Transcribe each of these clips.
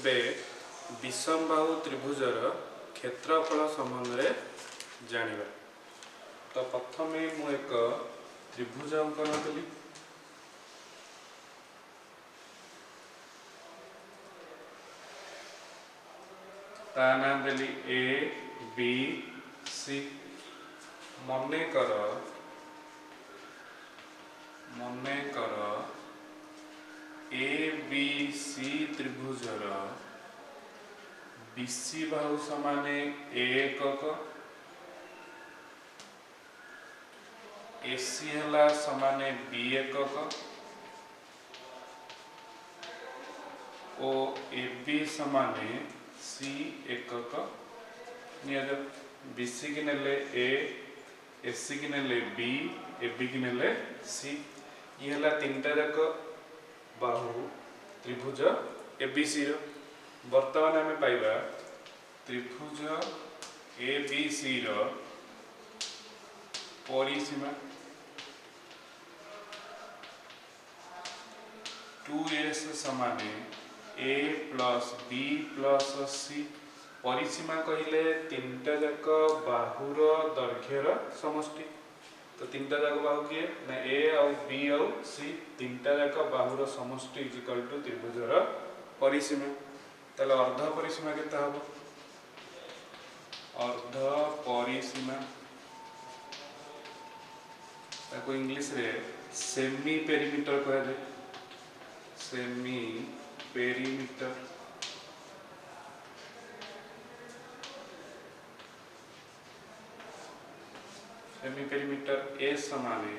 एबे विषमबाहु त्रिभुजर क्षेत्रफल संबंध में जानिबा। तो प्रथमे मु एक त्रिभुज अंकन कली। ता नाम देली ए बी सी। मनेकर ए बी सी त्रिभुजर बीसी बाहु समाने ए एकक, एसी हला समाने बी एकक और एबी समाने सी एकक। बीसी की नेले ए, एसी की नेले बी, एबी की नेले सी। ये हला तीनटा जाक बाहु त्रिभुज एबीसी। वर्तमान आम पाइबा त्रिभुज एबीसी परिसीमा 2s समाने ए प्लस बी प्लस सी। परिसीमा कहले तीनटा जाक बाहुर दैर्घ्यर समष्टि। तो तीनटा जाक बाहु किए ना ए आउ बी आउ सी, तीनटा जाक बाहुर समष्टि इज इक्वल टू त्रिभुजर परिसीमा। ताले अर्ध परिसीमा केते हबो? अर्ध परिसीमा ताको इंग्लिश रे सेमी पेरीमीटर कह जाए। सेमी पेरीमीटर ए समाने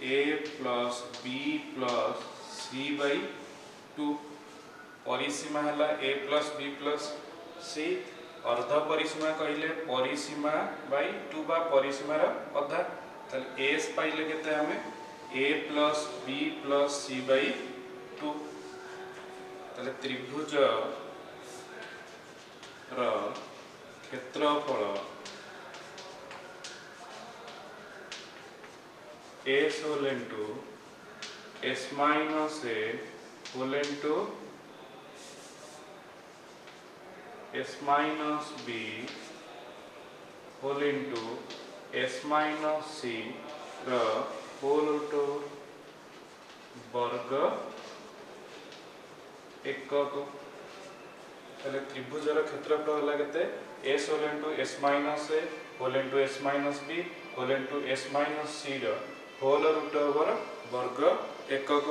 A plus B plus C by 2। परिसीमा हला A plus B plus C. अर्ध परिसीमा कहले परिसीमा बाई 2 बा परिसीमार अधा। ताले एस पाइले केते हमें A plus B plus C by 2। ताले त्रिभुज र क्षेत्रफल S whole into S minus A whole into S minus B whole into S minus C र होल टू वर्ग एकक। ताले त्रिभुजर क्षेत्रफल होला केते S whole into S minus A whole into S minus B whole into S minus C र whole root over वर्ग एकक।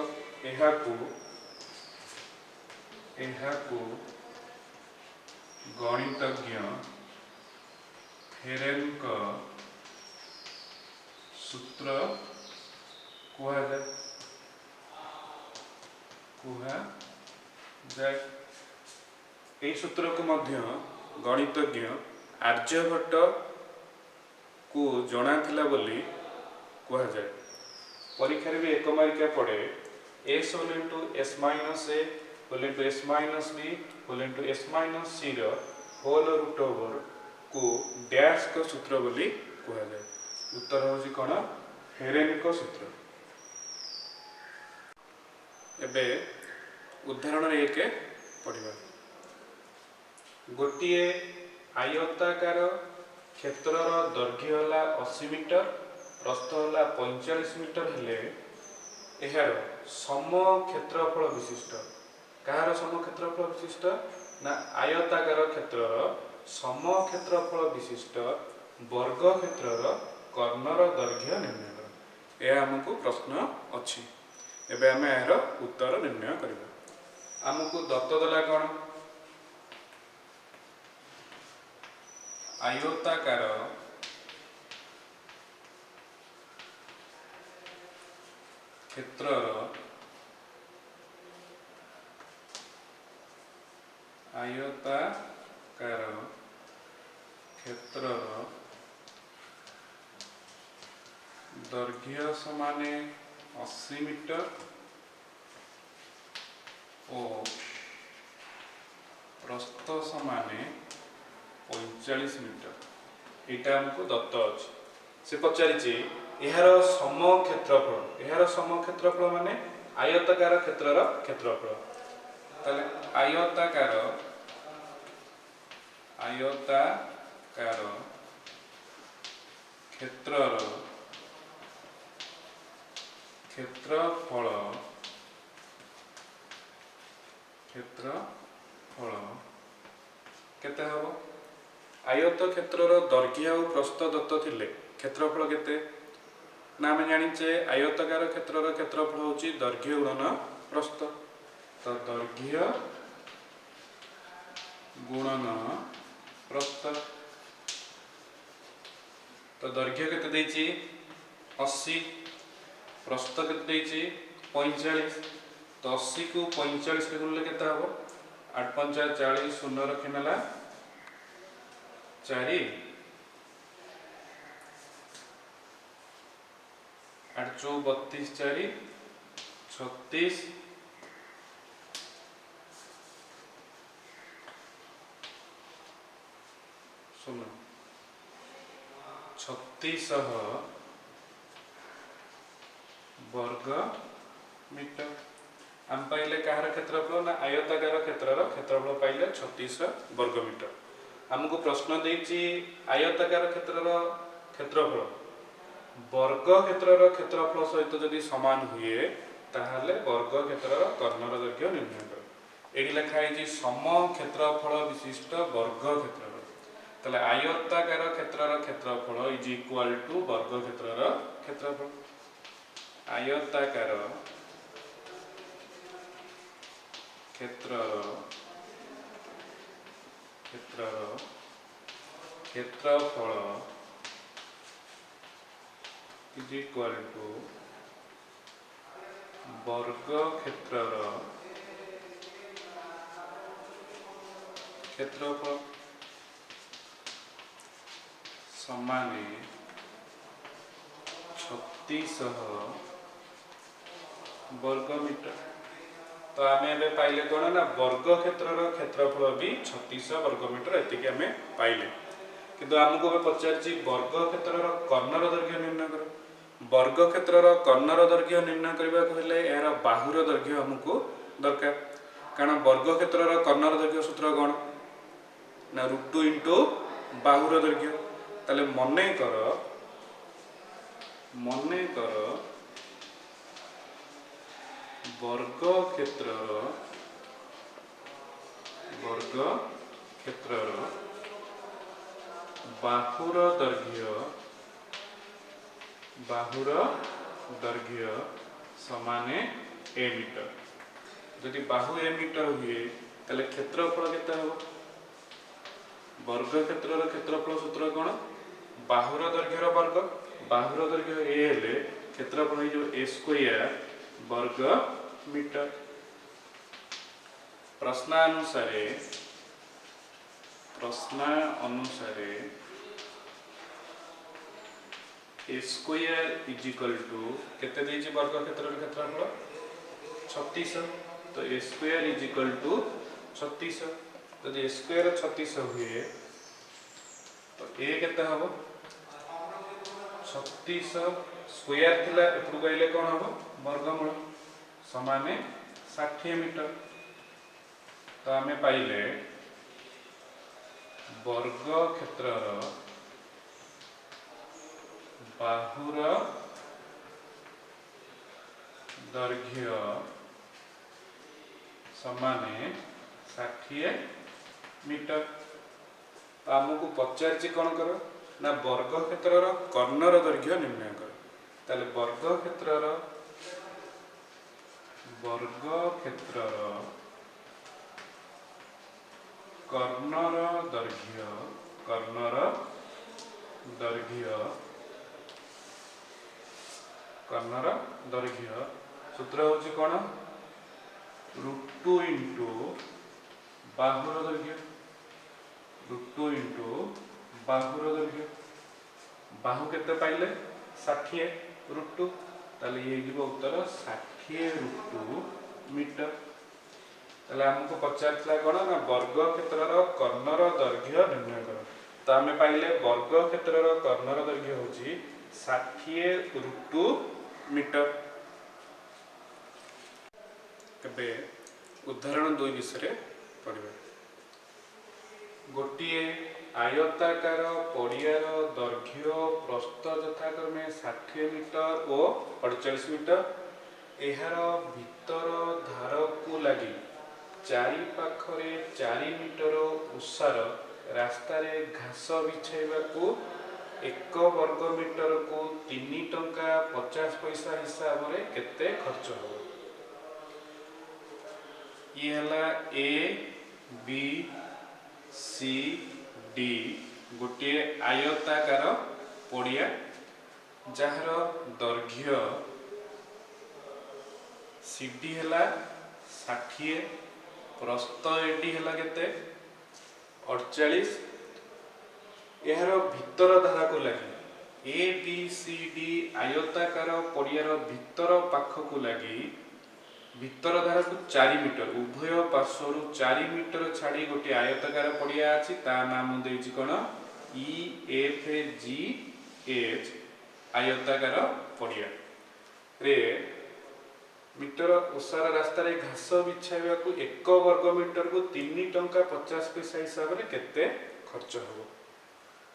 एहाकू गणितज्ञ हेरेनक सूत्र कुहा जाए। यही सूत्र को मध्य गणितज्ञ आर्यभट्ट को जଣା थिला बोली कुहा जाए। परीक्षा भी एक मारिका पड़े S whole into S minus A whole into S minus B whole into S minus C र होल रूट ओवर को डैश का सूत्र बोली कुहा जाए। उत्तर होची कोन? हेरेन को सूत्र। एबे उदाहरण एक पढ़िबा। गोटिए आयताकार क्षेत्रर दैर्घ्य होला 80 मीटर, प्रस्थ होला 45 मीटर हेले एहार सम क्षेत्रफल विशिष्ट। कहार सम क्षेत्रफल विशिष्ट ना आयताकार क्षेत्रर सम क्षेत्रफल विशिष्ट वर्ग क्षेत्रर कर्णर दैर्घ्य निर्णय कर। यह हमको प्रश्न अच्छी। एबे आमे यार उत्तर निर्णय करिबा। हमको दत्त देला कोन? आयताकार क्षेत्रर दैर्घ्य समाने 80 मीटर और प्रस्थ समाने 45 मीटर। यहाँ हमको दत्त अच्छे से पचारि यार सम क्षेत्रफल माने आयताकार क्षेत्रर क्षेत्रफल ताले आयताकार क्षेत्रर क्षेत्रफल केते हबो आयत क्षेत्रर दैर्घ्य और प्रस्थ दत्त थिले क्षेत्रफल केते ना आम जाचे आयताकार क्षेत्रर क्षेत्रफल होची दैर्घ्य गुणन प्रस्थ तो दैर्घ्य गुणन प्रस्थ तो दैर्घ्य केते देछि 80 प्रस्थ केते देछि 45 तो 80 को 45 रे गुणले केते हबो 8 5 40 शून्य रखिनेला 4 8 चौ 32 4 36 शून्य 3600 वर्ग मीटर आम पाइले कहार क्षेत्रफल ना आयताकार क्षेत्रफल पाइले 3600 वर्ग मीटर आमको प्रश्न देछि आयताकार क्षेत्रफल वर्ग क्षेत्रफल सहित जदि समान हुए ताहले वर्ग क्षेत्रर कर्णर दैर्घ्य निर्णय कर एडी लिखा है सम क्षेत्रफल विशिष्ट वर्ग क्षेत्रफल ताले आयताकार क्षेत्रफल इज इक्वल टू वर्ग क्षेत्रर क्षेत्रफल आयताकार क्षेत्रफल इज इक्वल टू वर्ग क्षेत्रर क्षेत्रफल समाने 3600 वर्ग मीटर तो आम ए पाइले कौन ना वर्ग क्षेत्रर क्षेत्रफल भी 3600 वर्ग मीटर एतिक आम पाइले किंतु आमको पचारि वर्ग क्षेत्रर कर्णर दैर्घ्य निर्णय कर वर्ग क्षेत्रर कर्णर दैर्घ्य निर्णय करने को हेले यार बाहुर दैर्घ्य हमको दरकार कारण वर्ग क्षेत्रर कर्णर दैर्घ्य सूत्र कौन ना √2 इंटू बाहुर दैर्घ्य ताले मने कर वर्ग क्षेत्रर बाहुर दैर्घ्य समाने ए मीटर यदि बाहु ए मीटर हुए ताले क्षेत्रफल केते हो वर्ग क्षेत्रर क्षेत्रफल सूत्र कौन बाहुर दैर्घ्यर वर्ग बाहुर दैर्घ्य ए हेले क्षेत्रफल हो ए स्क्वायर वर्ग मीटर प्रश्नानुसार A square is equal to केते देछि वर्ग क्षेत्रर क्षेत्रफल 3600 तो A square is equal to 3600 तो ए स्क्वायर 3600 हुए तो ए केते हबो 3600 स्क्वायर थिला एपरु गइले कोन हबो वर्गमूल समाने 60 मीटर तो आमे पाइले वर्ग क्षेत्रर बाहुर दैर्घ्य समाने 60 मीटर तो आमको पचारि कौन कर ना वर्ग क्षेत्रर कर्णर दैर्घ्य निर्णय कर ताले वर्ग क्षेत्रर कर्णर दैर्घ्य सूत्र होची कौन √2 इंटू बाहुर दैर्घ्य √2 इंटू बाहुर दैर्घ्य बाहु केते पाइले 60 √2 ताले ये जीव उत्तर 60 √2 मीटर ताले हमको पचारला कोन ना वर्ग क्षेत्रर कर्णर दैर्घ्य निर्णय कर तो आमे पाइले वर्ग क्षेत्रर कर्णर दैर्घ्य होची 60 √2 मीटर। उदाहरण 2 विषय पढ़िबा। गोटे आयताकार पड़ियार दैर्घ्य प्रस्थ यथाक्रमे 60 मीटर और 48 मीटर। एहार भितर धार को लगी चारि पाखरे 4 मीटर उसार रास्तार घास बिछाइबा को 1 वर्ग मीटर को 3 टंका 50 पैसा हिसाब से केते खर्च हो। ये हला ए बी सी डी गोटे आयताकार पड़िया जार दैर्घ्य सीडी है 60 प्रस्थ एडी है केते 48। यार भितर धारा को लगी ए बी सी डी आयताकार पड़ियार भितर पाख को लगी भितर धारा को 4 मीटर उभय पार्श्वर 4 मीटर छाड़ी गोटे आयताकार पड़िया अछि ता नाम देछि कोन ई एफ जी एच आयताकार पड़िया रे मीटर उसार रास्ता रे घास बिछाइबा को 1 वर्ग मीटर को 3 टंका 50 पैसा हिसाब रे केते खर्च हो।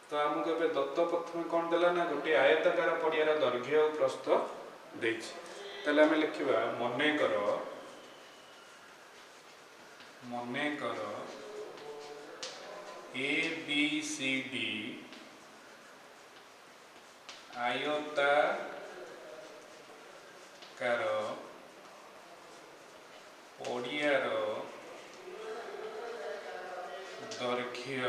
तो आमको ए दत्त प्रथम कौन देला ना गोटे आयताकार पड़ियार दैर्घ्य और प्रस्थ देछि। ताले आमे लिखिबा मने कर ए बी सी डी आयताकार पड़ियार दैर्घ्य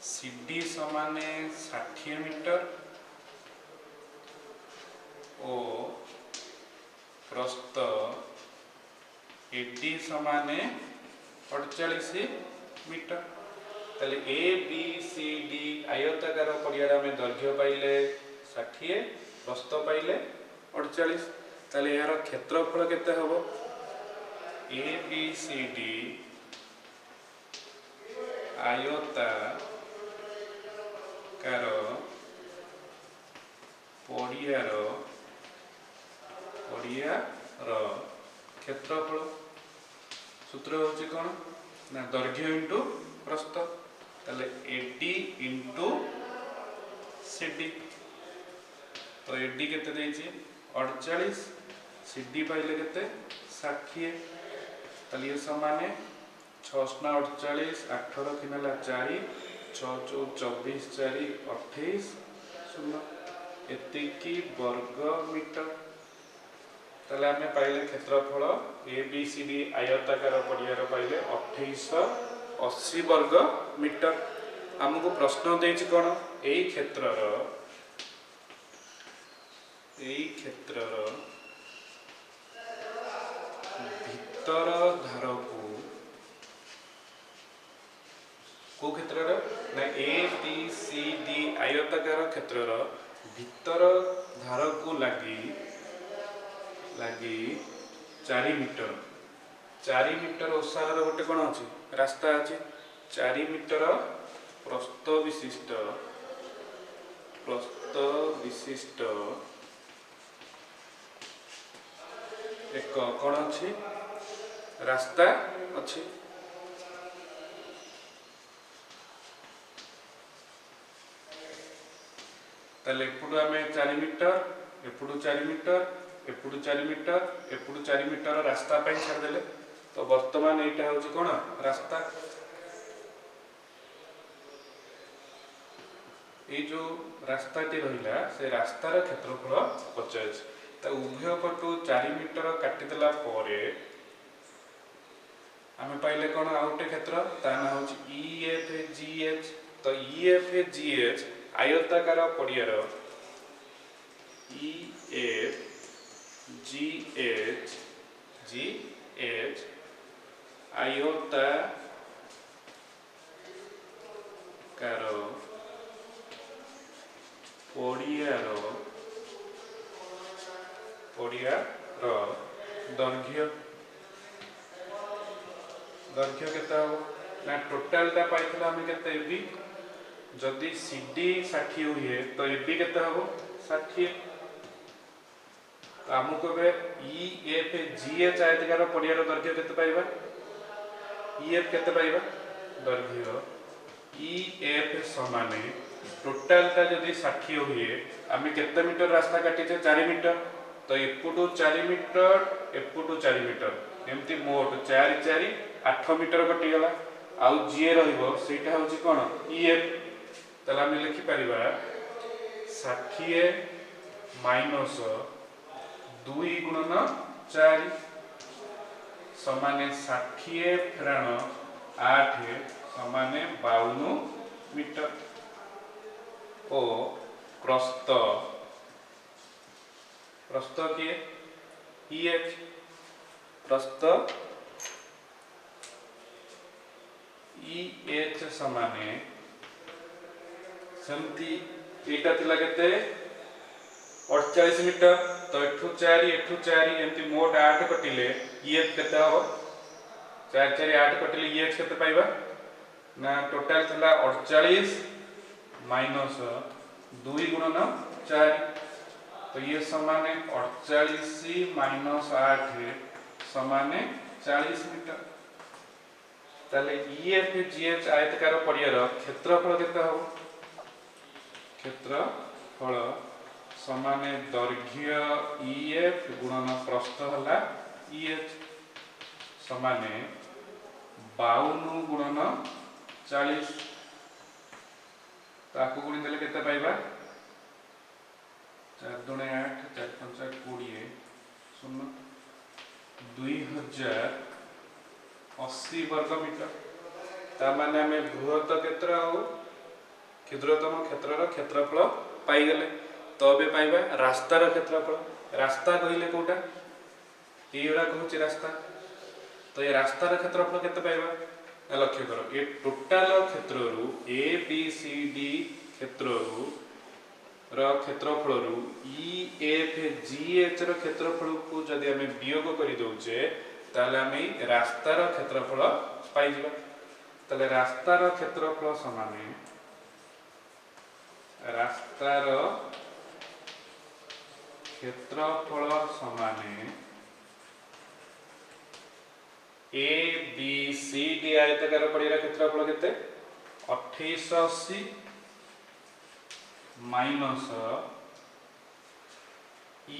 सीडी समाने 60 मीटर और प्रस्थ एडी समाने 48 मीटर। ताले ए बी सी डी आयताकार पड़ियार में दैर्घ्य पाइले 60 प्रस्थ पाइले 48। ताले यार क्षेत्रफल केते हबो ए बी सी डी आयताकार पड़ियार क्षेत्रफल सूत्र होची कोन ना दैर्घ्य इंटू प्रस्थ। ताले एडी इंटू सीडी तो एडी केते देछि 48 सीडी पाइले केते 60। ताले ये समाने 6 48 18 किनला 4 6 24 4 28 शून्य एतिकी वर्ग मीटर। ताले आमे पाइले क्षेत्रफल ए बी सी डी आयताकार पड़ियार पाइले 2880 वर्ग मीटर। हमको प्रश्न देछि कोन एई क्षेत्रर भितर धार को क्षेत्र ना ए बी सी डी आयताकार क्षेत्रर भितर धार को लगी 4 मीटर ओसार गोटे कौन अच्छी रास्ता अच्छी 4 मीटर प्रस्थ विशिष्ट एक कौन अच्छी रास्ता अच्छी। ताले एपुडू आमे 4 मीटर एपुडू 4 मीटर एपुडू 4 मीटर एपुडू 4 मीटर रास्ता पाई छाड़ देले। तो वर्तमान एटा होची कोन रास्ता ए जो रास्ताटी रहिला से रास्तार क्षेत्रफल 50 ता उभय पटू 4 मीटर काटी देला परे आमे पाइले कोन आउटे क्षेत्र ता ना होची ई एफ जी एच। तो ई एफ जी एच आयताकार Padiyar E F G H आयताकार पड़ियार दैर्घ्य केते हो ना टोटालटा पाइथिला हम केते बी जदि सीडी 60 हुए तो एबी केते हो 60 तो आमको ए E F G H आयतकार Padiyar दैर्घ्य केते पाइबा इ एफ केते पाइबा दैर्घ्य इ एफ समान टोटाल टा जदि 60 हुए आम केते मीटर रास्ता काटिचे 4 मीटर तो एपुटू 4 मीटर एपुटू 4 मीटर एमती मोट 4 4 8 मीटर कटिगला आउ जी रहिबो सेटा होची कोन इ एफ तला हम लिखि परिबा 60 माइनस 2 गुणन 4 समान 60 फेराण 8 समान 52 मीटर ओ प्रस्थ प्रस्थ किए इ एच प्रस्थ इ एच समान सेमती एटा थिला केते 48 मीटर तो एठू 4 एमती मोट 8 कटिले इ एच केते हो 4 4 8 कटिले इ एच केते पाइबा ना टोटल थिला 48 माइनस 2 गुणन 4 तो ये समान 48 माइनस 8 समान 40 मीटर ताले E F G H आयतकार Padiyar क्षेत्रफल केते हो क्षेत्रफल समान दैर्घ्य इ एफ गुणन प्रस्थ हला इ एच समान 52 गुणन 40 ताकू गुणी देले केते पाइबा 4 दुणे 8 4 5 20 शून्य 2080 वर्ग मीटर ता माने हमें बृहत क्षेत्र और क्षुद्रतम क्षेत्रर क्षेत्रफल पाई गले तो बे पाइबा रास्तार क्षेत्रफल रास्ता कहिले कोटा एइरा कहूची रास्ता तो ये रास्तार क्षेत्रफल केते पाइबा लक्ष्य करो ये टोटाल क्षेत्ररू ए बी सी डी क्षेत्ररू क्षेत्रफल इ एफ जी एच क्षेत्रफल को जदि आम वियोग कर दौचे ताले आम रास्तार क्षेत्रफल पाइबा ताले रास्तार क्षेत्रफल समान रास्तार क्षेत्रफल समान ए बी सी डी आयतकार पड़ियार क्षेत्रफल केते 2880 minus E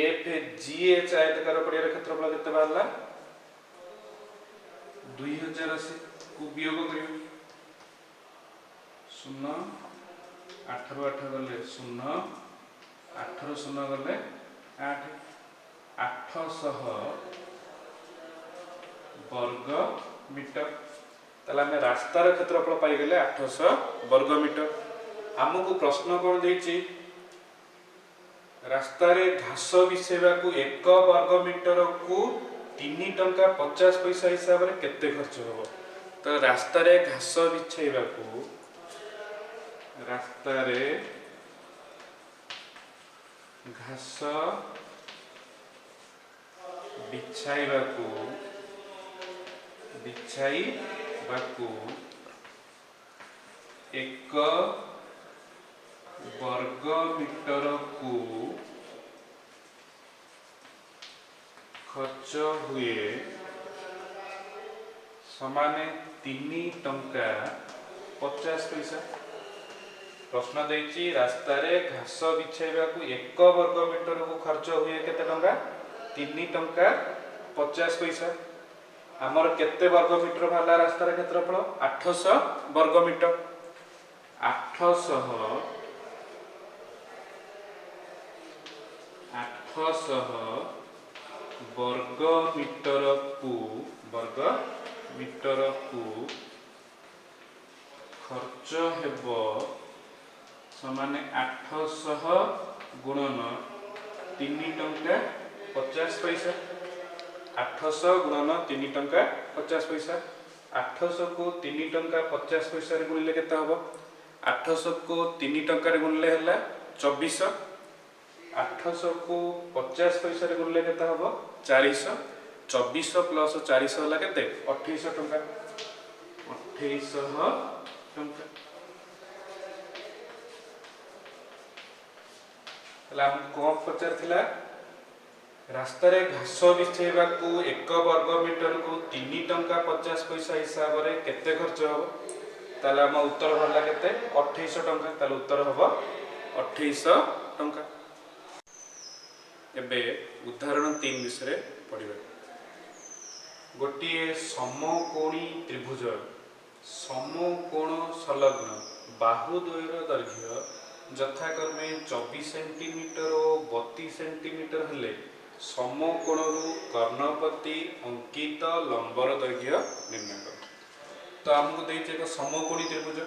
F G H आयतकार Padiyar क्षेत्रफल केते बाहरला 2080 को वियोग करियो 0 8 ରୁ 8 गले 0 8 ରୁ 0 गले 8 800 वर्ग मीटर ताले हमें रास्तार क्षेत्रफल पाई गले 800 वर्ग मीटर हमको प्रश्न कौन देछि रास्तार घास बिछेबा को 1 वर्ग मीटर को 3 टंका 50 पैसा हिसाब रे केते खर्च होबो तो रास्तार घास बिछेबा को रास्तार घास बिछाइबा को एक वर्ग मीटर को खर्च हुए समान 3 टंका 50 पैसा प्रश्न देछि रास्तार घास बिछाइबा को 1 वर्ग मीटर को खर्च हुए केते टंका 3 टंका 50 पैसा आमर केते वर्ग मीटर भाला रास्तार क्षेत्रफल 800 वर्ग मीटर 800 वर्ग मीटर को खर्च हेबो समान 800 गुणन 3 टंका 50 पैसा 800 गुणन 3 टंका 50 पैसा 800 को 3 टंका 50 पैसा रे गुणिले केते हबो 800 को 3 टंका रे गुणिले हला 2400 800 को 50 पैसा रे गुणिले केते हबो 400 2400 प्लस 400 हला केते 2800 टंका 2800 टंका हला हम कोन पचार थिला रास्तार घास बिछेवाकू 1 वर्ग मीटर को 3 टंका 50 पैसा हिसाब से केते खर्च हम? ताले आम उत्तर भरला केते 2800 टंका। ताले उत्तर हम 2800 टंका। एबे उदाहरण 3 विषय पढ़िबा। गोटे समकोणी त्रिभुज समकोण संलग्न बाहुद्वयर दैर्घ्य यथाक्रमे 24 सेंटीमीटर और 32 सेंटीमीटर हेले समकोणरू कर्णपति अंकित लंबर दैर्घ्य निर्णय कर। तो आमको देइछे एक समकोणी त्रिभुज।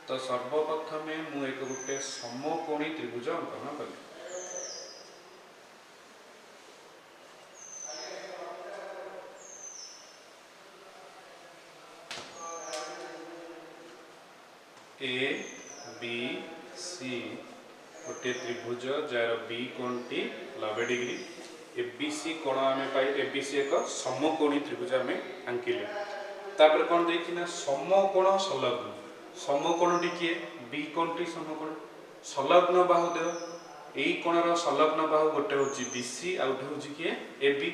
तो सर्वप्रथमे मु एक गोटे समकोणी त्रिभुज अंकन कली। ए बी सी गोटे त्रिभुज जार बी कोणटी 90 डिग्री एबीसी कोण आम पाई एबीसी एक समकोणी त्रिभुज आम आंकिले। तापर कौन देखी ना समकोण संलग्न समकोणटी किए बी कोणटी समकोण संलग्न बाहुदेय यही कोणर संलग्न बाहु गोटे हूँ बीसी आउ गोटे हूँ किए एबी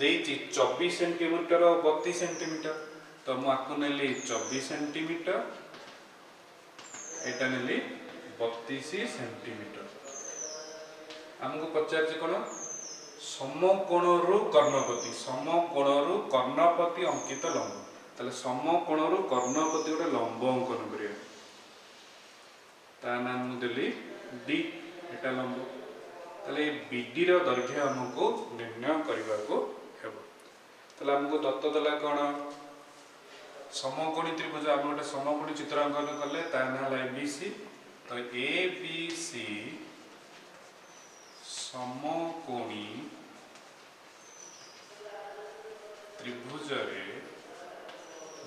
देती 24 सेंटीमीटर और 32 सेंटीमीटर। तो मुझे नेली 24 सेंटीमीटर एटा नेली 32 सेंटीमीटर। आमको पचार कौन समकोणरू कर्णपति अंकित लंब। ताले समकोणरू कर्णपति गोटे लंब अंकन करिया ता नाम देली डी एटा लंब। ताले बीडी रो दैर्घ्य हमको निर्णय करबा को हेबो। ताले हमको दत्त देला कोन समकोणी त्रिभुज हम गोटे समकोणी चित्र अंकन कले ता नाम है एबीसी। तो एबीसी समकोणी त्रिभुज रे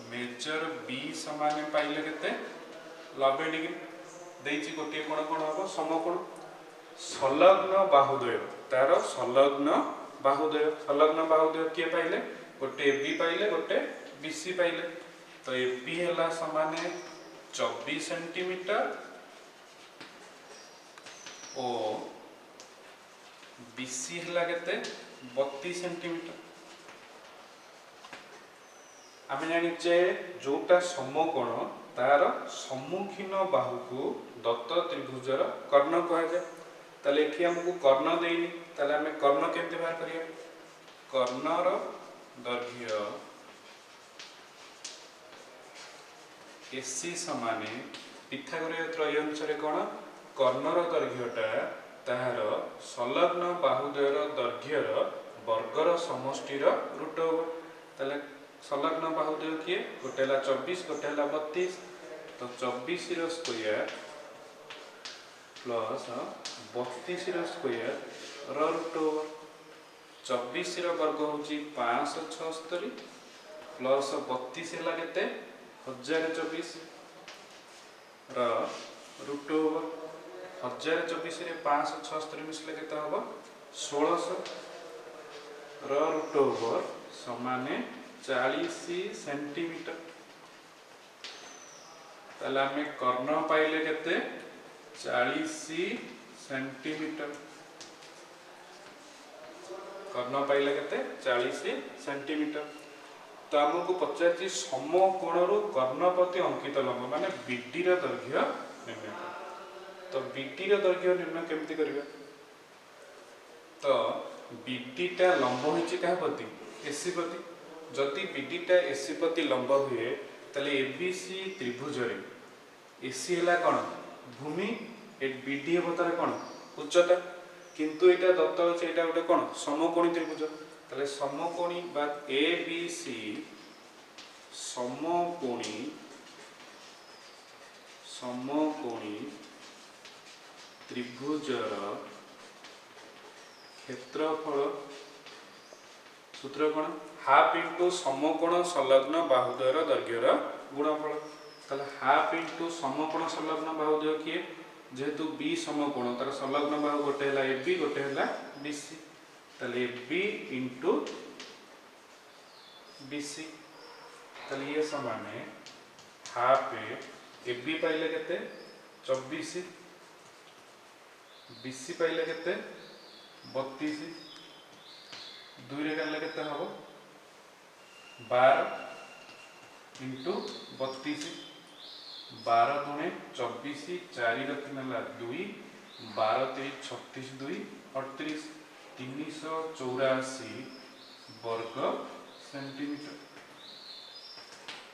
मेजर बी समान पाइले केते 90 डिग्री देइछि गोटे कोण कोण हम समकोण संलग्न बाहुद्वय तार संलग्न बाहुद्वय किए पाइले गोटे बी पाइले गोटे बीसी पाइले। तो एबी हला समान 24 सेंटीमीटर और बीसी हला केते 32 सेंटीमीटर। आम जाचे जोटा समकोण तार सम्मुखीन बाहु को दत्त त्रिभुजर कर्ण कहुए। ताले एठी हमको कर्ण देनी ताले आम कर्ण केमती बाहर करिया कर्णर दैर्घ्य एसी समान पिथागोरीय त्रय अनुसार कौन कर्णर दैर्घ्यटा तार संलग्न बाहुद्वयर दैर्घ्यर वर्गर समष्टिर रूट होगा। ताले संलग्न बाहुद्वय किए गोटे 24 गोटे 32। तो 24 square plus 32 square root over 24 वर्ग हूँ 576 प्लस 32 है 1024 रूट ओवर 1024 रे 576 मिसले केते हम 1600 रूट ओवर समाने 40 सेंटीमीटर। ताले आमे कर्ण पाइले केते 40 सेंटीमीटर कर्ण पाइले केते 40 सेंटीमीटर। तो आमको पचार समकोणरू कर्णपति अंकित लंब माने बीडी रो दैर्घ्य निर्णय। तो बीडी रो दैर्घ्य निर्णय केमती करिबा? तो बीडीटा लंब होइछि काहा प्रति एसी प्रति। जदि बीडीटा एसी प्रति लंब हुए ताले एबीसी त्रिभुज रे एसी हला कोन भूमि ए बीडी हेबो तार कोन उच्चता। किंतु एटा दत्त होछि एटा गोटे कोन समकोणी त्रिभुज। ताले समकोणी बा एबीसी समकोणी त्रिभुजर क्षेत्रफल सूत्र कोन हाफ इंटू समकोण संलग्न बाहुद्वयर दैर्घ्यर गुणफल। ताले हाफ इंटू समकोण संलग्न बाहुद्वय किए जेहेतु बी समकोण तार संलग्न बाहु गोटे है एबी गोटे है बीसी। ताले बी इंटू बीसी ताले ये समान हाफ एबी पाइले केते 24 बीसी पाइले केते 32 दुई रे काटिले केते हबो 12 इंटू 32 12 दुणे 24 4 3 है 2 12 3 36 2 38 384 वर्ग सेंटीमीटर।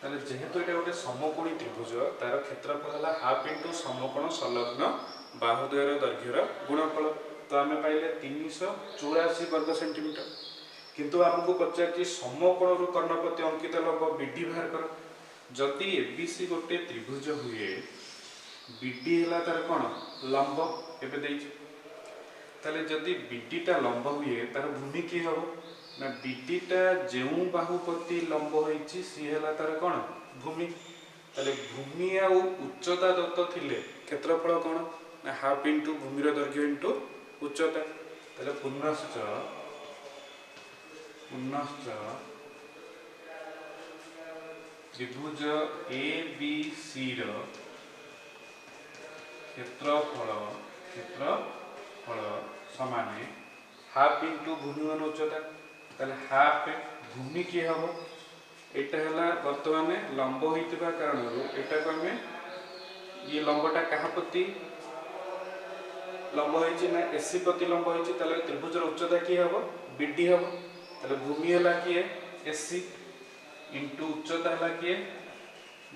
ताले जेहेतु एटा गोटे समकोणी त्रिभुज तार क्षेत्रफल है हाफ इंटू समकोण संलग्न बाहुद्वयर दैर्घ्यर गुणफल। तो आम पाइले 384 वर्ग सेंटीमीटर। किंतु आमको पचार समकोण कर्णपति अंकित लंब बीडी बाहर कर। जदि एबीसी गोटे त्रिभुज हुए बीडी है तार कौन लंब एवं ताले जदि बीडीटा लंब हुए तार भूमि किए हम ना बीडीटा जो बाहुपति लंब होती सी है तार कौन भूमि। ताले भूमि आ उच्चता दत्त थिले क्षेत्रफल कौन ना हाफ इंटू भूमिर दैर्घ्य इंटू उच्चता। ताले पुनश्च त्रिभुज ए बी सी क्षेत्रफल समान हाफ इंटू भूमि मान उच्चता। ताले हाफ भूमि किए हम यहाँ है बर्तमान लंब होता कारण यहाँ को आम ये लंबटा क्या प्रति लंब हो एसी प्रति लंब होती त्रिभुजर उच्चता किए हम बीडी हम ताले भूमि है किए एसी इंटू उच्चता है किए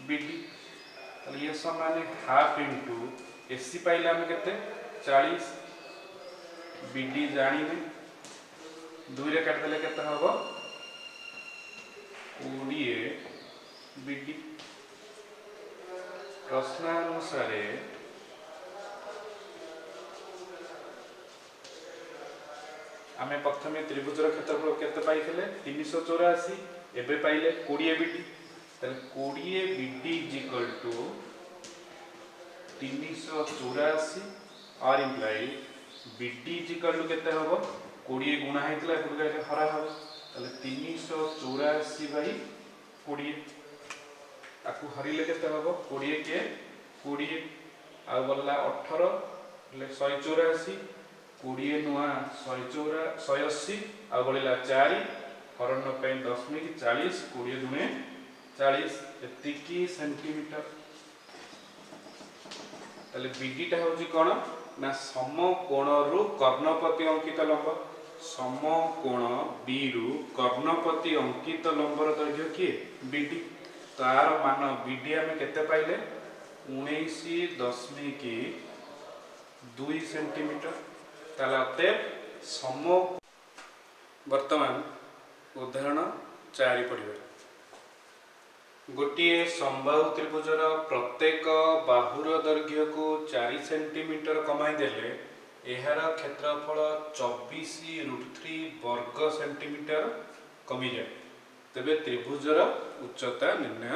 बीडी। ताले ये समान हाफ इंटू एसी पाइले आम के 40 बीडी जानी दुई रे काटिदेले केते हबो 20 बीडी। प्रश्नानुसार आमे प्रथमे त्रिभुजर क्षेत्रफल केते पाइथिले 384 एबे पाइले 20 बीडी। ताले 20 बीडी इज इक्वल टू 384 और imply BD is equal to केते हबो 20 गुणा हेतला एपटू हरा हबो ताले 384 बाई 20 आकु हरिले केते हबो 20 के 20 आ बोलला 18 ले 184 20 नुआ 180 आ बोलला 4 हरण पे 10.40 20 दुने 40 एतिकी सेंटीमीटर। ताले बीडीटा होची कोन ना समकोण रु कर्णपति अंकित लंब समकोण बी रु कर्णपति अंकित लंबर दैर्घ्य किए बीडी। तार मान बीडी आम केते पाइले 19.2 सेंटीमीटर। ताले अतएव सम वर्तमान उदाहरण 4 पढ़िबा। गोटे समबाहु त्रिभुजर प्रत्येक बाहुर दैर्घ्य को 4 सेंटीमीटर कमाई देले एहार क्षेत्रफल 24√3 वर्ग सेंटीमीटर कमी जाए। तेबे त्रिभुजर उच्चता निर्णय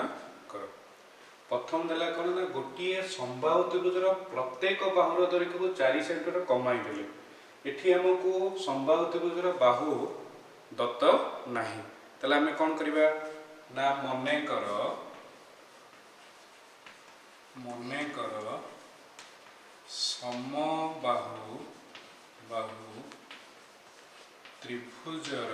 कर। प्रथम देला कौन ना गोटे समबाहु त्रिभुजर प्रत्येक बाहुर दैर्घ्य को 4 सेंटीमीटर कमाई देले एठी हमको समबाहु त्रिभुजर बाहु दत्त नाही। ताले आमे कोन करिबा ना मने कर समबाहु त्रिभुजर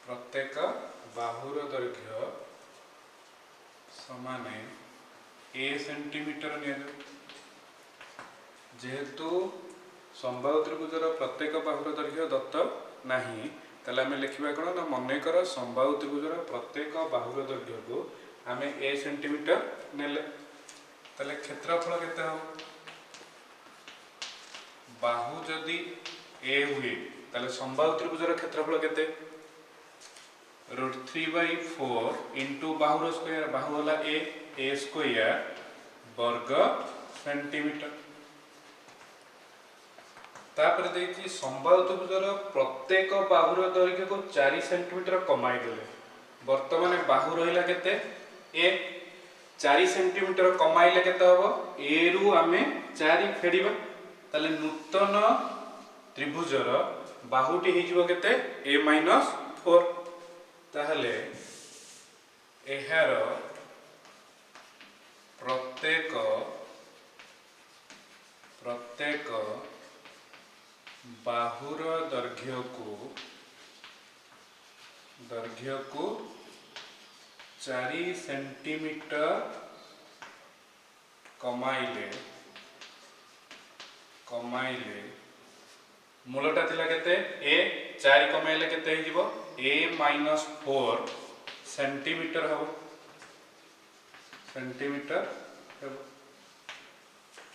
प्रत्येक बाहुर दैर्घ्य समान ए सेंटीमीटर जेहेतु समबाहु त्रिभुजर प्रत्येक बाहुर दैर्घ्य दत्त नहीं ताले आमे लिखिबा कोन ना मनेकर समबाहु त्रिभुजर प्रत्येक बाहुर दैर्घ्य को आमे ए सेंटीमीटर नेले ताले क्षेत्रफल केते हो बाहु जदि ए हुए ताले समबाहु त्रिभुजर क्षेत्रफल केते √3/4 इंटू बाहुर स्क्वायर बाहु होला ए स्क्वायर वर्ग सेंटीमीटर। तापर देखि समबाहु त्रिभुजर प्रत्येक बाहुर दैर्घ्य को 4 सेंटीमीटर कमाई देले वर्तमान बाहु रहिला केते ए 4 सेंटीमीटर कमाइले केते हबो ए रु आमे 4 फेडिबा ताले नूतन त्रिभुजर बाहुटी हे जिवो केते a - 4 ताहले एहार प्रत्येक बाहुर दैर्घ्य को 4 सेंटीमीटर कमाइले मूलटा थिला केते ए 4 कमाइले केते हे जीवो a - 4 सेंटीमीटर हबो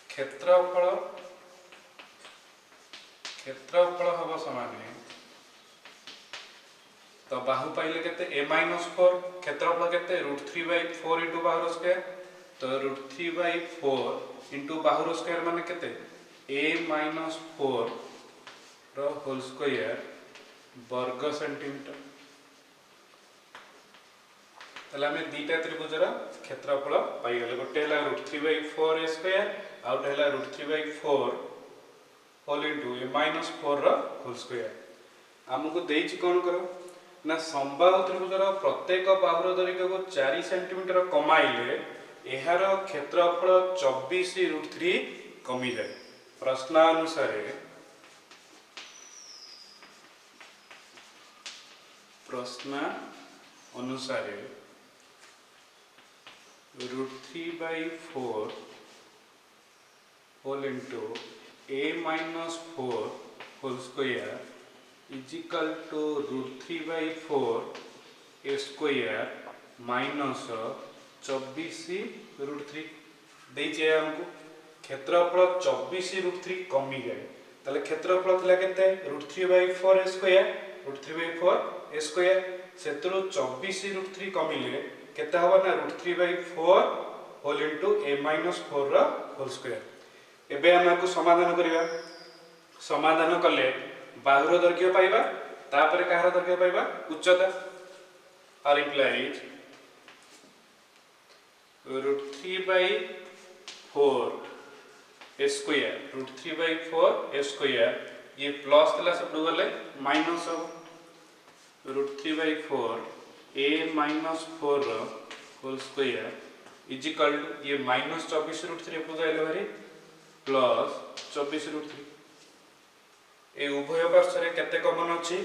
क्षेत्रफल हबो समान तो बाहु पाइले केते a - 4 क्षेत्रफल केते √3/4 * बाहुर स्क्वायर तो √3/4 * बाहुर स्क्वायर माने केते a - 4 रो होल स्क्वायर वर्ग सेंटीमीटर। तले हमें दीटा त्रिभुजर क्षेत्रफल पाई गले गोटे हला √3/4 a स्क्वायर आउट हला √3/4 होल इनटू a - 4 रो होल स्क्वायर। हमकु देइछि कोन करो ना समबाहु त्रिभुजर प्रत्येक बाहुर दैर्घ्य को 4 सेंटीमीटर कमाइले एहार क्षेत्रफल 24 √3 कमी जाए। प्रश्नानुसार √3/4 whole into a - 4 whole square is equal to √3/4 a square minus 24 √3 देइछे हमको क्षेत्रफल 24 √3 कमी गए ताले क्षेत्रफल थिला केते √3/4 a स्क्वायर सेतरो 24 √3 कमिले केते हबो ना √3/4 होल इनटू a - 4 रा होल स्क्वायर। एबे हमको समाधान करिवा समाधान कले बाहुर दैर्घ्य पाइबा तापर कहार दैर्घ्य पाइबा उच्चता आर इम्प्लाइज √3/4 a स्क्वायर ये प्लस थिला सब गले माइनस हो √3/4 a - 4 whole square is equal to ये माइनस 24 √3 को जाइले भारी प्लस 24 √3 ए उभय पार्श्व रे केते कॉमन अछि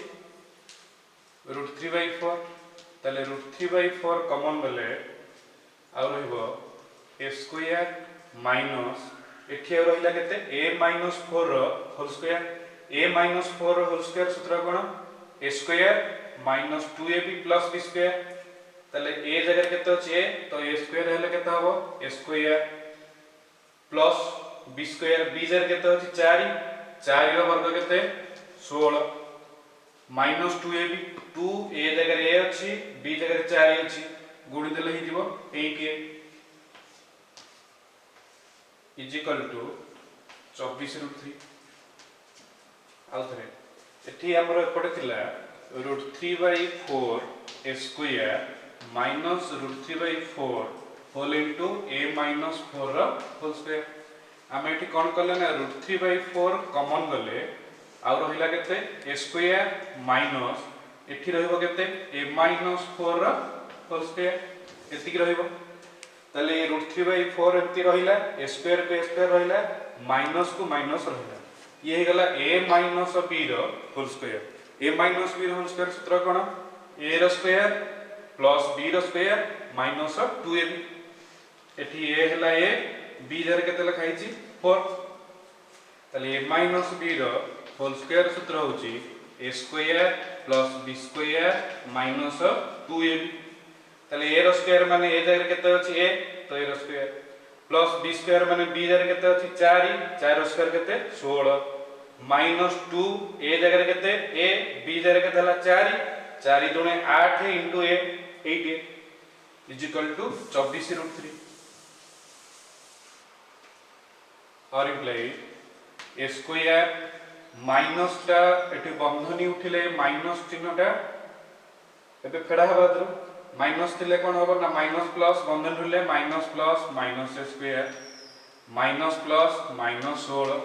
√3/4 ताले √3/4 कॉमन गले आ रहइबो a स्क्वायर माइनस एठी रहिला केते a - 4 रो होल स्क्वायर a - 4 रो होल स्क्वायर सूत्र कोन a square minus 2ab plus b square ताले a जगह केते अछि a तो a स्क्वायर हेले केते हबो a square plus b square b जगह केते अछि 4 रो वर्ग केते 16 माइनस 2ab 2 a जगह a अछि b जगह 4 अछि गुणी देले हि जीवो 8a इज इक्वल टू 24 √3 आउ थरे एठी हमर एपटे थिला √3/4 a square minus √3/4 whole into a - 4 रा होल स्क्वायर। हम एठी कोन करले ना √3/4 कॉमन गले आ रहिला केते a स्क्वायर माइनस एठी रहइबो केते a - 4 रा होल स्क्वायर एति रहइबो ताले √3/4 एति रहिला a स्क्वायर पे स्क्वायर रहिला माइनस को माइनस रहिला ये हे गला a - b रो होल स्क्वायर a - b रो होल स्क्वायर सूत्र कोन a रो स्क्वायर प्लस b रो स्क्वायर माइनस 2ab एठी a हला a b जर केते लिखाइ छि 4 ताले a - b रो होल स्क्वायर सूत्र होछि a square plus b square minus 2ab ताले a रो स्क्वायर माने a जगह केते अछि a तो a रो स्क्वायर प्लस b स्क्वायर माने b जगह केते अछि 4 रो स्क्वायर केते 16 माइनस 2 a जगह केते a b जगह केते हला 4 दुणे 8 into a 8 is equal to 24 √3 और इम्प्लाई a स्क्वायर माइनस टा एठी बंधनी उठिले माइनस चिन्हटा एबे फेडा हबाद्र माइनस थिले कोन होबो ना माइनस प्लस बंधन उठिले minus plus minus a square minus plus minus 16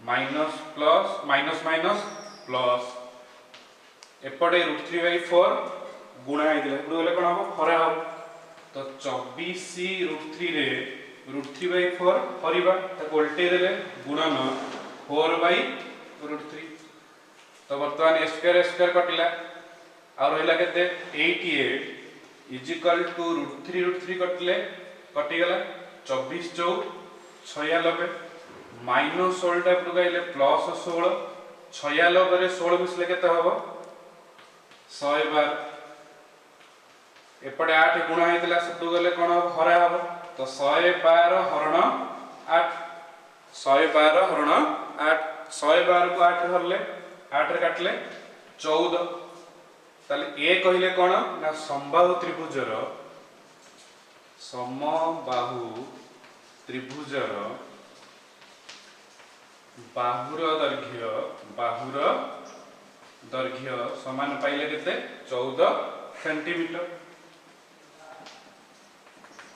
minus plus minus minus plus एपटे √3/4 गुणा आइदिले गुणा कोन होबो खरा होबो तो 24√3 रे √3/4 हरिबा ताको उल्टे देले गुणन 4/√3 तो वर्तमान स्क्वायर कटिला और रहला केते 88 इज इक्वल टू √3 कटिले कटिगला 24 चौक 96 माइनस 16 टा पुगाइले प्लस 16 96 रे 16 मिसले केते हबो 112 एपटे 8 गुणा हेतला सतु गले कोन हरा हबो तो 112 हरण 8 112 हरण 8 112 को 8 धरले 8 रे काटले 14 ताले ए कहिले कोन ना समबाहु त्रिभुजर समबाहु त्रिभुजर बाहुर दैर्घ्य समान पाइले केते 14 सेंटीमीटर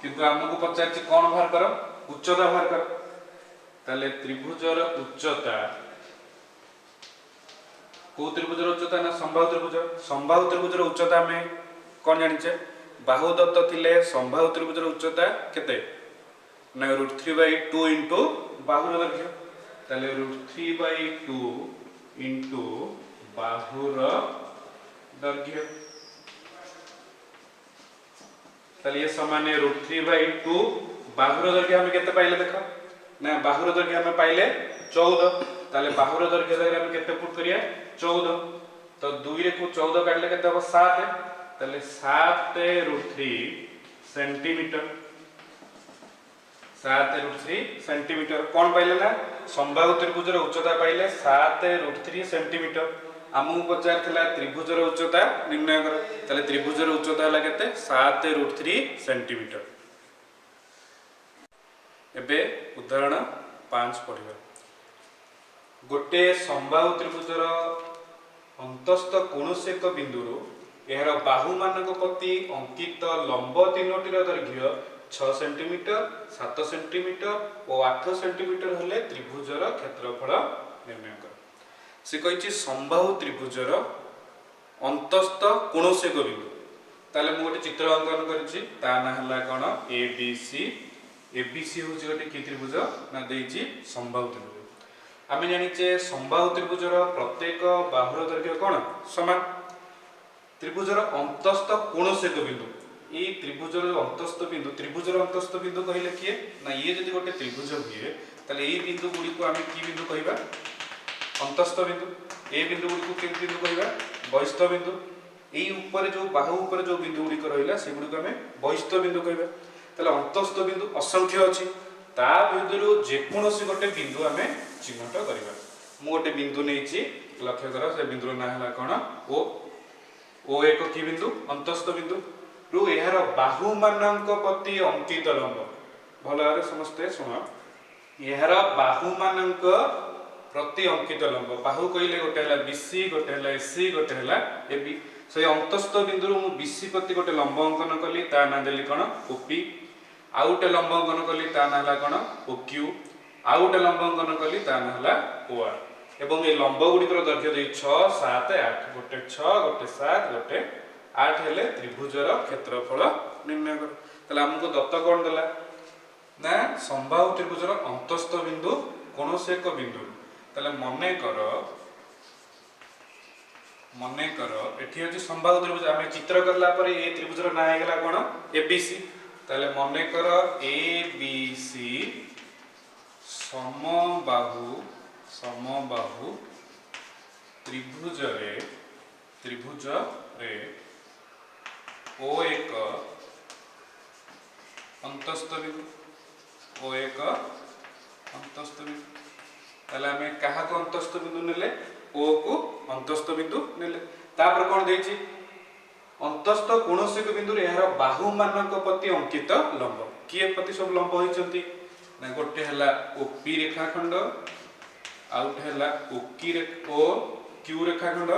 किंतु हमको पचारछि कोन बाहर कर उच्चता बाहर कर ताले त्रिभुजर उच्चता को त्रिभुजर उच्चता ना समबाहु त्रिभुजर उच्चता में कोन जानिछे बाहु दत्त थिले समबाहु त्रिभुजर उच्चता केते ना √3/2 इनटू बाहुर दैर्घ्य ताले √3/2 इनटू बाहुर दैर्घ्य ताले ये समान √3/2 बाहुर दैर्घ्य हम केते पाइले देखो ना बाहुर दैर्घ्य हम पाइले 14 ताले बाहुर दैर्घ्य हम केते पुट करिया 14 तो 2 रे को 14 काटले केते हो 7 ताले 7√3 सेंटीमीटर 7√3 सेंटीमीटर कोन पाइले ना समबाहु त्रिभुजर उच्चता पाइले 7√3 सेंटीमीटर हमहु पचार थिला त्रिभुजर उच्चता निर्णय कर ताले त्रिभुजर उच्चता हला केते 7√3 सेंटीमीटर एबे उदाहरण 5 पढिबा गोटे समबाहु त्रिभुजर अंतस्थ कोनोसे एक बिंदुरु एहर बाहु मानक प्रति अंकित लंब तीनोटीर दैर्घ्य 6 सेंटीमीटर 7 सेंटीमीटर और 8 सेंटीमीटर हले त्रिभुजर क्षेत्रफल निर्णय कर से कहिछि समबाहु त्रिभुजर अंतस्थ कोनोसे एक बिंदु ताले मु गोटे चित्र अंकन करछि ता ना हला कोन एबीसी होछि गोटे कि त्रिभुज ना देछि समबाहु त्रिभुज आमे जानिचे समबाहु त्रिभुजर प्रत्येक बाहुर दैर्घ्य कोन समान त्रिभुजर अंतस्थ कोनोसे एक बिंदु ए त्रिभुजर अंतस्थ बिंदु कहिले किए ना ये जदि गोटे त्रिभुज हुए ताले ए बिंदु गुडी को आमे की बिंदु कहिबा अंतस्थ बिंदु ए बिंदु गुडी को कि बिंदु कहिबा बहिस्थ बिंदु ए ऊपर जो बाहु ऊपर जो बिंदु गुडी को रहिला से गुडी को आमे बहिस्थ बिंदु कहिबा ताले अंतस्थ बिंदु असंख्य अछि ता बिंदुरु जे कोनोसी गोटे बिंदु आमे चिन्हट करिबा मु गोटे बिंदु नेछि लक्ष्य कर से बिंदुर ना हला कोन ओ एक की बिंदु अंतस्थ बिंदु रु एहार बाहु मानक प्रति अंकित लंब भलरे समस्ते सुन एहार बाहु मानक प्रति अंकित लंब बाहु कहिले गोटे हला बीसी गोटे हला एसी गोटे हला एबी से अंतस्थ बिंदु मु बीसी प्रति गोटे लंब अंकन कली ता ना देली कोन ओपी आउ गोटे लंब अंकन कली ता ना हला कोन ओक्यू आउ गोटे लंब अंकन कली ता ना हला ओआर एवं ए लंब गुडिकर दैर्घ्य देई 6 7 8 गोटे 6 गोटे 7 गोटे 8 हेले त्रिभुजर क्षेत्रफल निर्णय कर तले हमको दत्त कोन देला ना समबाहु त्रिभुजर अंतस्थ बिंदु कोनोसे एक बिंदु तले मने कर एठी अछि समबाहु त्रिभुज आमे चित्र करला पर ए त्रिभुजर ना हे गेला कोन एबीसी तले मने कर एबीसी समबाहु त्रिभुज रे ओ एक अंतस्थ बिंदु ताले हमें कहा को अंतस्थ बिंदु नेले ओ को अंतस्थ बिंदु नेले तापर कोन देछि अंतस्थ कोनोसे एक बिंदु रे एहार बाहु मानक प्रति अंकित लंब किए प्रति सब लंब होइचंती ना गोटे हला ओपी रेखाखंड आउट हला ओकी रे ओ क्यू रेखाखंड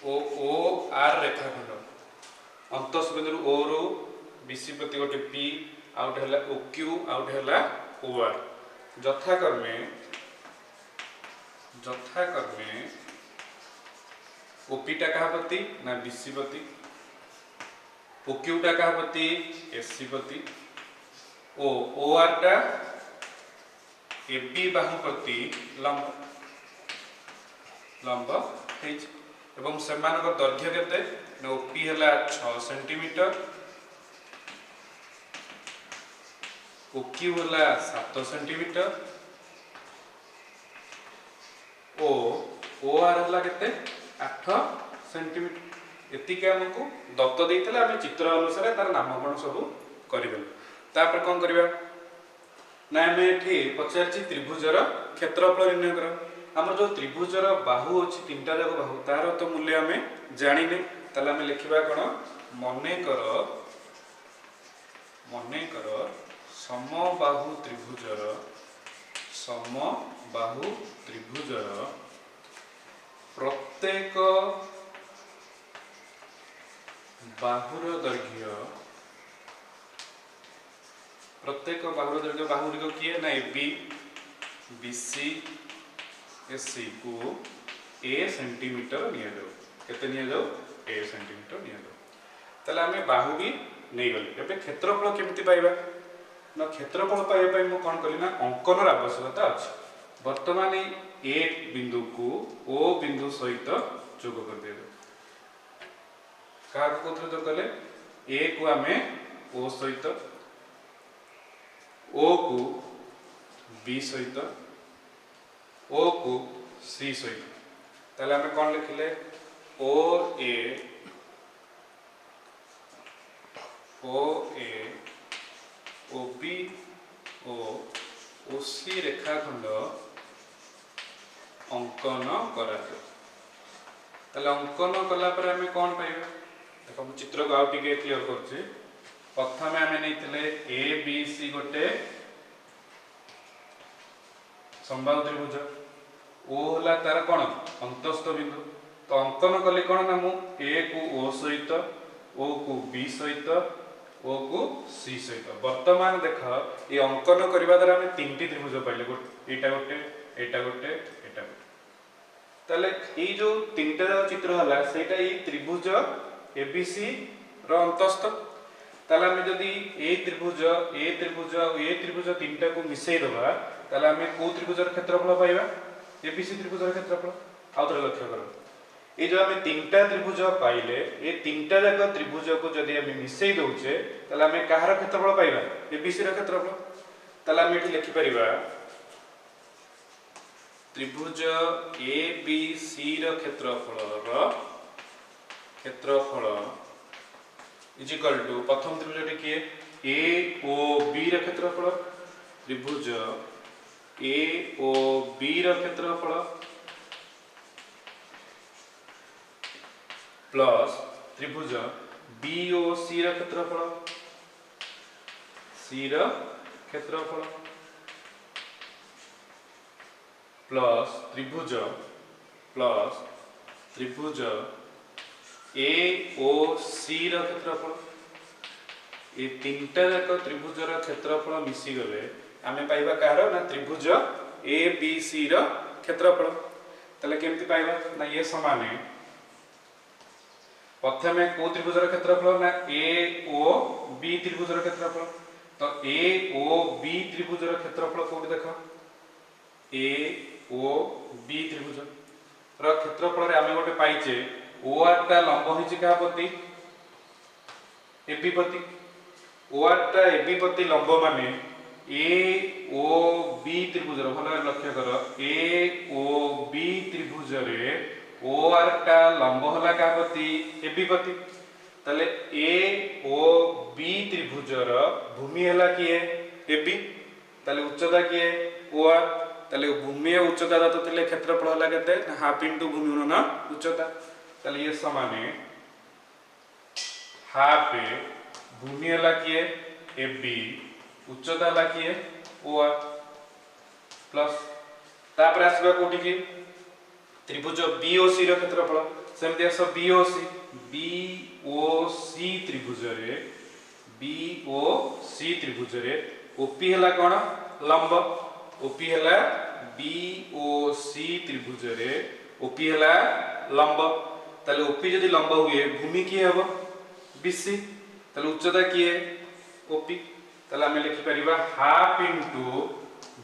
ओ आर रेखाखंड अंतस्थ बिंदु ओ रो बीसी प्रति गोटे पी आउट हला ओक्यू आउट हला ओ आर यथाक्रमे ओपी टा कहा प्रति ना बीसी प्रति OQ टा कहा प्रति SC प्रति ओ OR टा AB बाहु प्रति लंब लंब हेज एवं सेमानक दैर्घ्य केते OP हला 6 सेंटीमीटर OQ हला 7 सेंटीमीटर ओ OR हला केते 8 सेंटीमीटर एतिके हमकु दत्त देइतले हम चित्र अनुसार तार नामकरण सब करिबे तापर कोन करिबा ना हम एठी पचारछि त्रिभुजर क्षेत्रफल निर्णय कर हमर जो त्रिभुजर बाहु अछि तीनटा जग बाहु तार तो मूल्य हमें जानिने तले हम लिखिबा कोन मने कर समबाहु त्रिभुजर प्रत्येक बाहुर दैर्घ्य बाहुरिक किए ना AB BC SC को A सेंटीमीटर निया जाऊ केते निया जाऊ A सेंटीमीटर निया जाऊ तले हमें बाहु भी नहीं गले एबे क्षेत्रफल केमति पाइबा ना क्षेत्रफल पाइबा पई मु कोन कली ना अंकन आवश्यकता अछि वर्तमान ए बिंदु को O बिंदु सहित जोग कर देबे का कोथरे जोग कले A को हमें O सहित O को B सहित O को C सहित ताले हमें कोन लिखले OA OB O OC रेखाखंड अंकन करा ताले अंकन कला पर हमें कोन पाइबा देखो हम चित्र को आउ टिके क्लियर करछि प्रथम हमें नैतिले ABC गोटे समबाहु त्रिभुज O होला तार कोन अंतस्थ बिंदु तो अंकन कले कोन ना मु A को O सहित O को B सहित O को C सहित वर्तमान देख ये अंकन करबा द्वारा हमें तीनटी त्रिभुज पाइले एटा गोटे ताले ए जो तीनटा चित्र हला सेटा ए त्रिभुज ABC रो अंतस्थ ताले हम जदी ए त्रिभुज तीनटा को मिसई दबा ताले हम को त्रिभुजर क्षेत्रफल पाइबा ABC त्रिभुजर क्षेत्रफल आउथरे लक्ष्य करो ए जो हम तीनटा त्रिभुज पाइले ए तीनटा जाक त्रिभुज को जदी हम मिसई दउचे ताले हम कहार क्षेत्रफल पाइबा ABC रो क्षेत्रफल ताले हम एठी लिखि परिबा त्रिभुज ABC रो क्षेत्रफल इज इक्वल टू प्रथम त्रिभुज किए AOB रो क्षेत्रफल त्रिभुज AOB रो क्षेत्रफल प्लस त्रिभुज BOC रो क्षेत्रफल प्लस त्रिभुज AOC रो क्षेत्रफल ये तीनटा जाक त्रिभुजर क्षेत्रफल मिसी गले आमे पाइबा कहार ना त्रिभुज ABC रो क्षेत्रफल तले केमति पाइबा ना ये समान है प्रथमे को त्रिभुजर क्षेत्रफल ना AOB त्रिभुजर क्षेत्रफल तो AOB त्रिभुजर क्षेत्रफल कोड देखो AOB त्रिभुज रो क्षेत्रफल रे आमे गोटे पाइचे OR टा लंब हिची का प्रति AB प्रति OR टा AB प्रति लंब माने AOB त्रिभुज रो भलो लक्ष्य करो AOB त्रिभुज रे OR टा लंब होला का प्रति AB प्रति तले AOB त्रिभुज रो भूमि होला किए AB तले उच्चता किए OR तले भूमि उच्चता दत्त थिले क्षेत्रफल होला केते हाफ इनटू भूमि गुणन उच्चता तले ये समान हाफ भूमि होला किए AB उच्चता होला किए OR प्लस तापर आसबा कोठी की त्रिभुज BOC रो क्षेत्रफल सेमति आस BOC त्रिभुज रे OP हला कोन लंब OP हला BOC त्रिभुज रे OP हला लंब ताले OP जदी लंब हुए भूमि की हबो BC ताले उच्चता किए ओपी ताले आमे लिखि परिबा हाफ इनटू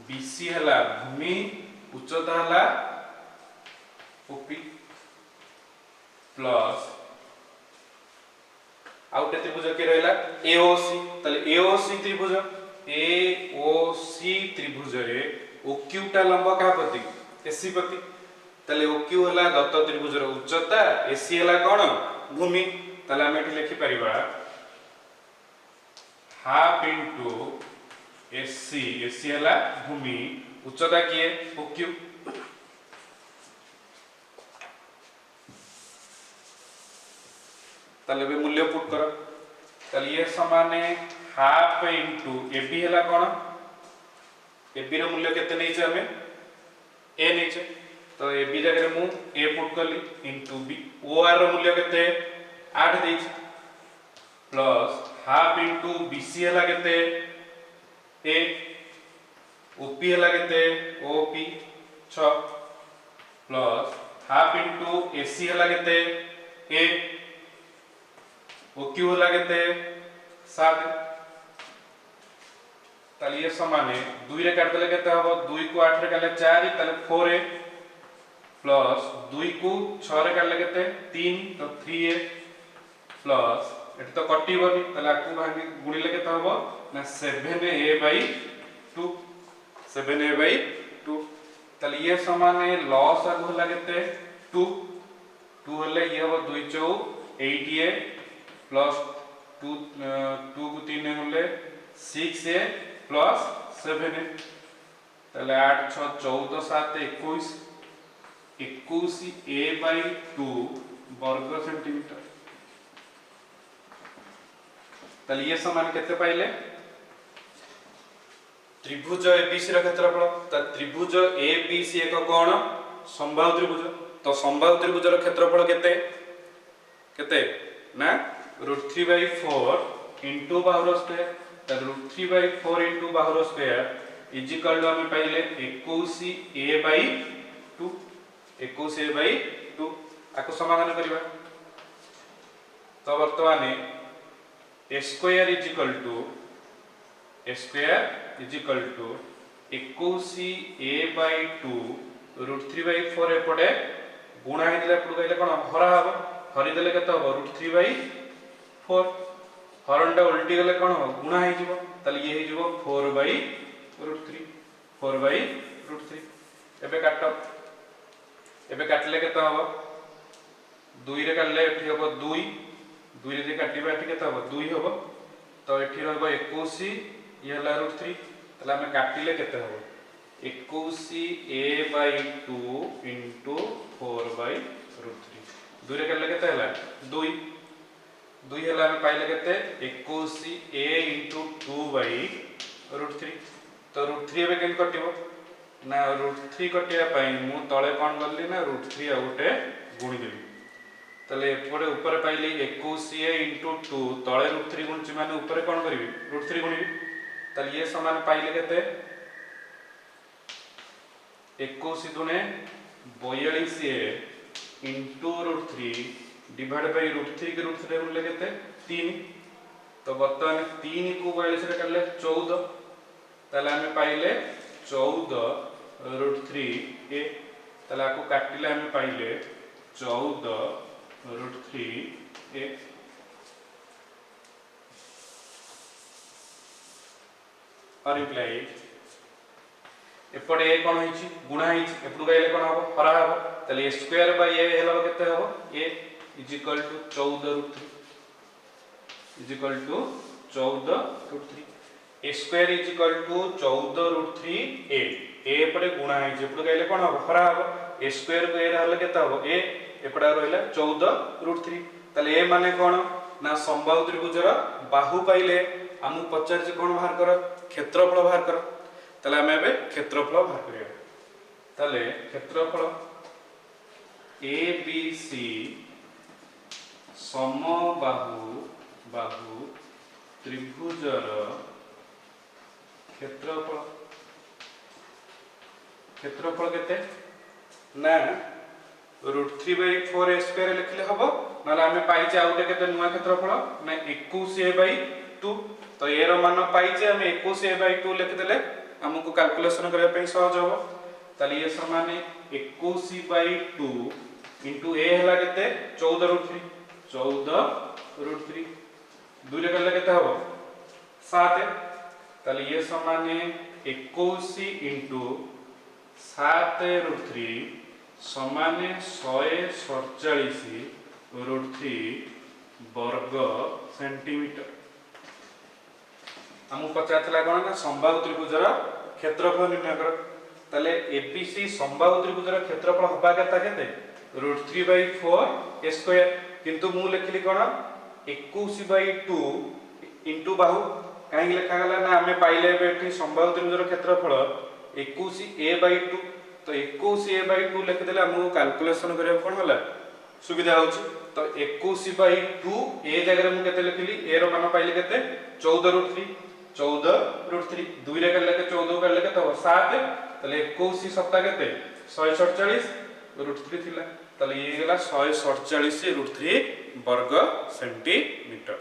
बीसी हला भूमि उच्चता हला ओपी प्लस आउटे त्रिभुज के रहला एओसी ताले एओसी त्रिभुज एओसी त्रिभुज रे ओक्यू टा लंब का प्रति एसी प्रति ताले ओक्यू हला दत्त त्रिभुज रो उच्चता एसी हला कोन भूमि ताले हम एठी लिखि परिबा हाफ इनटू एसी एसी हला भूमि उच्चता किए ओक्यू ताले बे मूल्य पुट कर ताले ये समान हाफ इनटू एबी हला कोन एबी रो मूल्य केते नै छै हमें ए नै छै तो एबी जगह मु ए पुट करली इनटू बी ओ आर रो मूल्य केते 8 दै छै प्लस हाफ इनटू बीसी हला केते ए ओपी हला केते OP 6 plus half into AC हला केते ए ओक्यू हला केते 7 ताले ये समान 2 रे काट देले केते हबो 2 को 8 रे काले 4 ताले 4a प्लस 2 को 6 रे काले केते 3 तो 3a प्लस एट तो कटिबनी ताले आकु भागी गुणिले केते हबो ना 7a/2 7a/2 ताले ये समान लॉस आगु हला केते 2 2 हले ये हबो 2 4 8a प्लस 2 2 को 3 होले 6a प्लस 7a ताले 8 6 14 7 21 21a/2 वर्ग सेंटीमीटर ताले ये समान केते पाइले त्रिभुज एबीसी रो क्षेत्रफल त त्रिभुज एबीसी एक कोण समबाहु त्रिभुज तो समबाहु त्रिभुज रो क्षेत्रफल केते केते ना √3/4 इनटू बाहुर स्क्वायर त √3/4 इनटू बाहुर स्क्वायर इज इक्वल टू हम पाइले 21a/2 21a/2 आको समाधान करबा तो वर्तमान a square is equal to 21a/2 √3/4 एपटे गुणा हेदिला एपटू कहले कोन हरा हबो हरि देले केते हबो √3/4 हरणटा उल्टी गले कोन हो गुणा हे जिवो तले ये हे जिवो 4/√3 4/√3 एबे काटले केते हबो 2 रे काटले एठी हबो 2 रे जे काटिबा एठी केते हबो 2 हबो तो एठी रहबो 21 ये हला √3 तले हम काटिले केते हबो 21a/2 इनटू 4/√3 2 रे काटले केते हला 2 हला हम पाइले केते 21a इनटू 2/√3 तो √3 एबे केन कटिबो ना √3 कटिया पई मु तळे कोन करली ना √3 आ उटे गुणी देली तले एपरे ऊपर पाइली 21a इनटू 2 तळे √3 गुणची माने ऊपर कोन करबी √3 गुणीबी तले ये समान पाइले केते 21 दुने 42a इनटू √3 डिवाइड बाय √3 के √3 रे गुणले केते 3 तो वर्तमान 3 को 42 रे काटले 14 तले हम पाइले 14√3a तले आको काटिले हम पाइले 14√3a और रिप्लाई एपटे ए कोन होइछि गुणा होइछि एपटु गाइले कोन हबो हरा हबो तले a स्क्वायर बाय a हेलो केते हबो a is equal to 14√3 is equal to 14√3 a square is equal to 14√3a a एपटे गुणा होइछि एपटु गाइले कोन हबो हरा हबो a स्क्वायर को a रहले केते हबो a एपटा रहला 14√3 तले ए माने कोन ना समबाहु त्रिभुजर बाहु पाइले हमु पचार जे कोन बाहर कर क्षेत्रफल बाहर कर तले हम एबे क्षेत्रफल बाहर करिया तले क्षेत्रफल ABC समबाहु त्रिभुजर क्षेत्रफल केते ना √3/4a स्क्वायर लिखले हबो ना आम पाइचे आउ गोटे केते नुआ क्षेत्रफल ना 21a/2 तो ए रो मान पाइचे आम 21a/2 लिखिदेले हमको कैलकुलेशन करबा पई सहज हो ताली ये समान 21/2 इंटू ए हला केते 14√3 14√3 दुई रे करले केते हो 7 ताली ये समान 21 इंटू 7√3 समान 147√3 वर्ग सेंटीमीटर। हमको पचारला कौन ना समबाहु त्रिभुजर क्षेत्रफल निर्णय कर ताले एबीसी समबाहु त्रिभुजर क्षेत्रफल हबा केता केते √3/4 स्क्वायर किंतु मु लिखली कोन 21/2 इनटू बाहु काहे लिखा गला ना हमें पाइले बेठी समबाहु त्रिभुजर क्षेत्रफल 21a/2 तो 21a/2 लिख देले हमको कैलकुलेशन करिया कोन होला सुविधा होची तो 21/2 ए जगह मु केते लिखली ए रो मान पाइले केते 14√3 14√3 2 रे करले के 14 करले के तो 7 तले 21 सप्ताह केते 147√3 थिला तले ये गेला 147√3 वर्ग सेंटीमीटर।